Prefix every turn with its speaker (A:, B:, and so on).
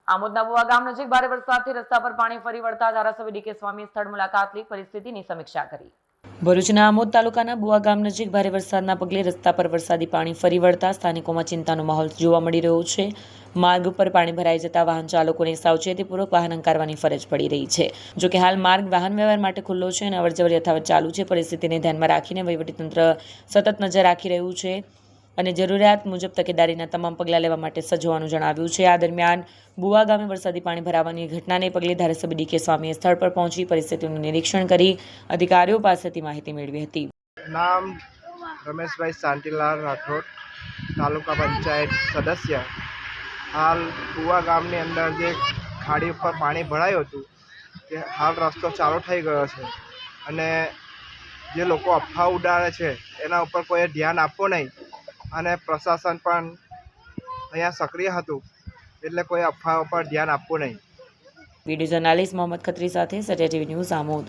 A: આમોદના બુવા ગામ નજીક ભારે વરસાદથી રસ્તા પર પાણી ફરી વળતા ધારાસભ્ય ડી કે સ્વામીએ સ્થળ મુલાકાત લઈ પરિસ્થિતિની સમીક્ષા કરી। ભરૂચના આમોદ તાલુકાના બુવા ગામ નજીક ભારે વરસાદના પગલે રસ્તા પર વરસાદી પાણી ફરી વળતા સ્થાનિકોમાં ચિંતાનો માહોલ જોવા મળી રહ્યો છે। માર્ગ ઉપર પાણી ભરાઈ જતા વાહન ચાલકોને સાવચેતીપૂર્વક વાહન હંકારવાની ફરજ પડી રહી છે। જો કે હાલ માર્ગ વાહન વ્યવહાર માટે ખુલ્લો છે અને અવરજવર યથાવત ચાલુ છે। પરિસ્થિતિને ધ્યાનમાં રાખીને વહીવટીતંત્ર સતત નજર રાખી રહ્યું છે અને જરૂરિયાત મુજબ તકેદારીના તમામ પગલાં લેવા માટે સજ્જ હોવાનું જણાવ્યું છે। આ દરમિયાન બુવા ગામે વરસાદી પાણી ભરાવાની ઘટનાને પગલે ધારાસભ્ય ડી કે સ્વામીએ સ્થળ પર પહોંચી પરિસ્થિતિનું નિરીક્ષણ કરી અધિકારીઓ પાસેથી માહિતી મેળવી હતી।
B: नाम रमेशभाई शांतिलाल राठौड़, तालुका पंचायत सदस्य। हाल बुआ गामनी अंदर जे खाड़ी पर पाणी भरायुं हतुं ते हाल रस्तो चालू थई गयो छे अने जे लोको अफवा उडाड़े छे एना उपर कोઈએ ध्यान आपवुं नहीं अने प्रशासन पण अहींया सक्रिय हतुं એટલે કોઈ અફવા ઉપર ધ્યાન આપવું નહીં।
A: वीडियो जर्नलिस्ट मोहम्मद खत्री साथे सत्या टीवी न्यूज़ आमोद।